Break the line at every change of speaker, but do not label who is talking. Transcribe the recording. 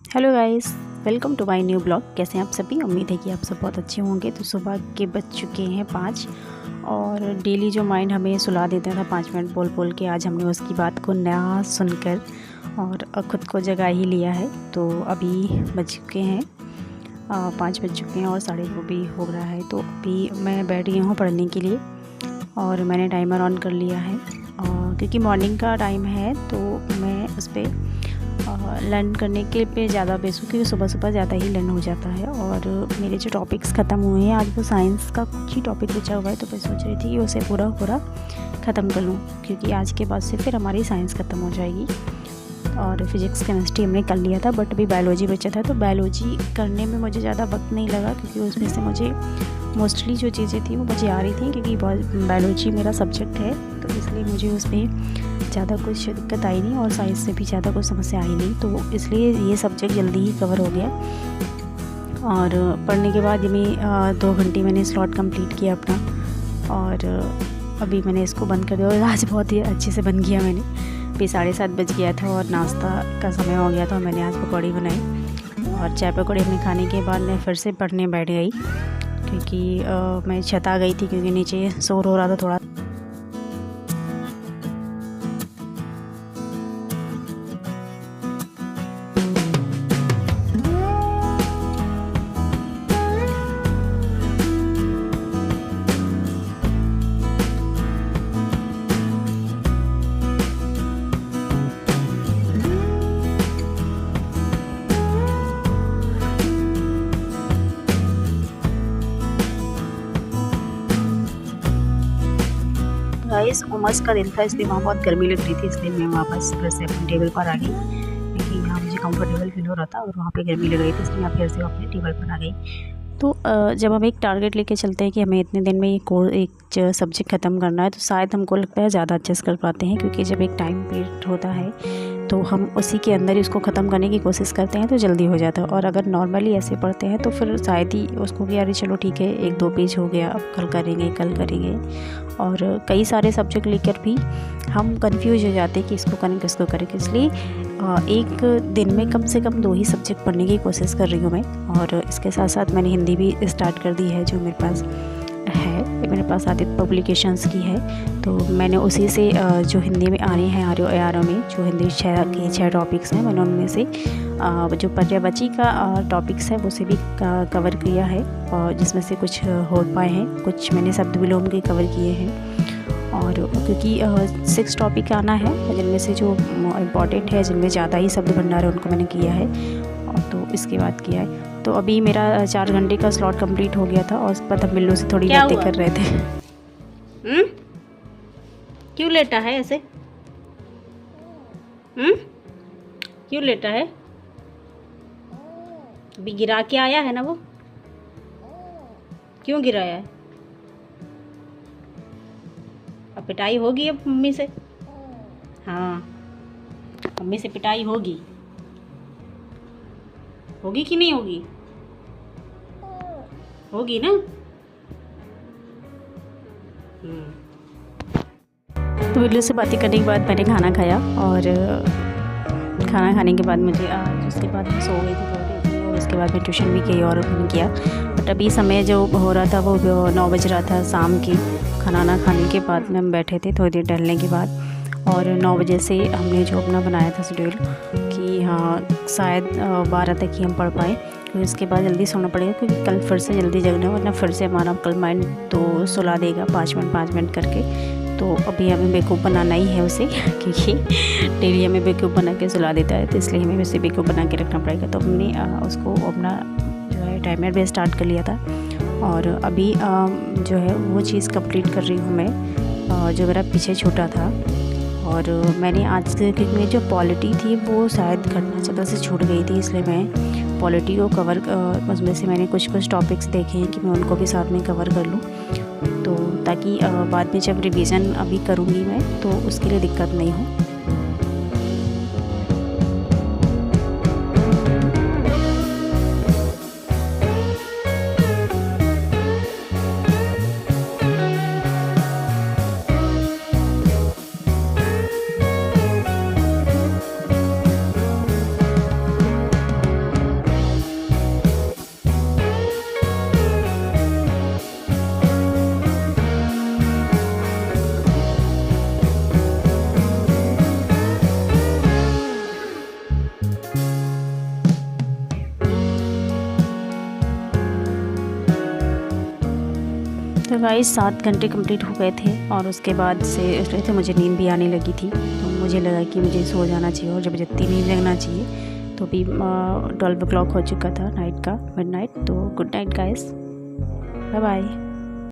Hello guys, welcome to my new blog. कैसे हैं आप सभी? उम्मीद है कि आप सब बहुत अच्छे होंगे। तो सुबह के बज चुके हैं 5 और डेली जो माइंड हमें सुला देता था 5 मिनट बोल बोल के, आज हमने उसकी बात को ना सुनकर और ख़ुद को जगा ही लिया है। तो अभी बज चुके हैं 5 बज चुके हैं और 2:30 भी हो रहा है। तो अभी मैं बैठ गई हूँ पढ़ने के लिए और मैंने टाइमर ऑन कर लिया है क्योंकि मॉर्निंग का टाइम है। तो मैं उस पर लर्न करने के पे ज़्यादा बेस हूँ क्योंकि सुबह सुबह ज़्यादा ही लर्न हो जाता है। और मेरे जो टॉपिक्स ख़त्म हुए हैं, आज वो साइंस का कुछ ही टॉपिक बचा हुआ है, तो मैं सोच रही थी कि उसे पूरा ख़त्म कर लूँ क्योंकि आज के बाद से फिर हमारी साइंस ख़त्म हो जाएगी। और फिज़िक्स केमिस्ट्री हमने कर लिया था, बट अभी बायोलॉजी बचा था। तो बायोलॉजी करने में मुझे ज़्यादा वक्त नहीं लगा क्योंकि उसमें से मुझे मोस्टली जो चीज़ें थी वो मुझे आ रही थी क्योंकि बायोलॉजी मेरा सब्जेक्ट है। तो इसलिए मुझे उसमें ज़्यादा कुछ दिक्कत आई नहीं और साइंस से भी ज़्यादा कुछ समस्या आई नहीं। तो इसलिए ये सब्जेक्ट जल्दी ही कवर हो गया। और पढ़ने के बाद मैं 2 घंटे मैंने स्लॉट कंप्लीट किया अपना और अभी मैंने इसको बंद कर दिया। और आज बहुत ही अच्छे से बंद किया मैंने। अभी 7:30 बज गया था और नाश्ता का समय हो गया था। मैंने आज पकौड़ी बनाई और चाय पकौड़ी अपने खाने के बाद मैं फिर से पढ़ने बैठ गई क्योंकि मैं छत आ गई थी क्योंकि नीचे शोर हो रहा था थोड़ा। गाइस, उमस का दिन था इसलिए वहाँ बहुत गर्मी लग रही थी, इसलिए मैं वापस फिर से अपने टेबल पर आ गई क्योंकि यहाँ मुझे कंफर्टेबल फील हो रहा था और वहाँ पे गर्मी लग रही थी, इसलिए मैं फिर से अपने टेबल पर आ गई। तो जब हम एक टारगेट लेके चलते हैं कि हमें इतने दिन में ये कोर्स एक सब्जेक्ट ख़त्म करना है, तो शायद हमको लगता है ज़्यादा अच्छे से कर पाते हैं क्योंकि जब एक टाइम पीरियड होता है तो हम उसी के अंदर ही उसको ख़त्म करने की कोशिश करते हैं तो जल्दी हो जाता है। और अगर नॉर्मली ऐसे पढ़ते हैं तो फिर शायद ही उसको कि यार चलो ठीक है 1-2 पेज हो गया, अब कल करेंगे। और कई सारे सब्जेक्ट लेकर भी हम कंफ्यूज हो जाते हैं कि इसको करें किसको करें। इसलिए एक दिन में कम से कम 2 ही सब्जेक्ट पढ़ने की कोशिश कर रही हूँ मैं। और इसके साथ साथ मैंने हिंदी भी स्टार्ट कर दी है, जो मेरे पास है। मेरे पास आदित्य पब्लिकेशंस की है, तो मैंने उसी से जो हिंदी में आ रही हैं आर में जो हिंदी 6 टॉपिक्स हैं, मैंने उनमें से जो पर्यायवाची का टॉपिक्स है उसे भी कवर किया है और जिसमें से कुछ हो पाए हैं, कुछ मैंने शब्द विलोम के कवर किए हैं। और क्योंकि 6 टॉपिक आना है जिनमें से जो इम्पॉर्टेंट है, जिनमें ज़्यादा ही शब्द भंडार है, उनको मैंने किया है और तो इसके बाद किया है। तो अभी मेरा 4 घंटे का स्लॉट कंप्लीट हो गया था और पता बिल्लू से थोड़ी बातें कर रहे थे। क्यों लेटा है ऐसे? क्यों लेटा है? अभी गिरा के आया है ना वो? क्यों गिराया है? अब पिटाई होगी अब मम्मी से। हाँ, मम्मी से पिटाई होगी कि नहीं होगी? होगी ना। तो बिल्लू से बातें करने के बाद मैंने खाना खाया और खाना खाने के बाद मुझे उसके बाद मैं सो गई थी और उसके बाद मैं ट्यूशन भी गई और मैंने किया। बट अभी समय जो हो रहा था वो 9 बज रहा था शाम के। खाना खाने के बाद में हम बैठे थे थोड़ी देर टहलने के बाद और 9 बजे से हमने जो अपना बनाया था शेड्यूल कि हाँ शायद 12 तक ही हम पढ़ पाए, क्योंकि उसके बाद जल्दी सोना पड़ेगा क्योंकि कल फिर से जल्दी जगना है, वरना फिर से हमारा कल माइंड तो सुला देगा 5 मिनट करके। तो अभी हमें बेवकूफ़ बनाना ही है उसे क्योंकि डेली हमें बेवकूफ़ बना के सुला देता है, तो इसलिए हमें उसे बेवकूफ़ बना के रखना पड़ेगा। तो हमने उसको अपना जो है टाइमर भी स्टार्ट कर लिया था और अभी जो है वो चीज़ कंप्लीट कर रही हूँ मैं, जो मेरा पीछे छूटा था। और मैंने आज क्योंकि मेरी जो पॉलिटी थी वो शायद घटना चक्र से छूट गई थी, इसलिए मैं पॉलिटी को कवर उसमें से मैंने कुछ टॉपिक्स देखे हैं कि मैं उनको भी साथ में कवर कर लूँ, तो ताकि बाद में जब रिवीजन अभी करूँगी मैं तो उसके लिए दिक्कत नहीं हो। तो गाइस 7 घंटे कंप्लीट हो गए थे और उसके बाद से उठ रहे थे, मुझे नींद भी आने लगी थी। तो मुझे लगा कि मुझे सो जाना चाहिए और जब जितनी नींद लगना चाहिए। तो भी 12 o'clock हो चुका था नाइट का, मिडनाइट। तो good night guys, bye bye.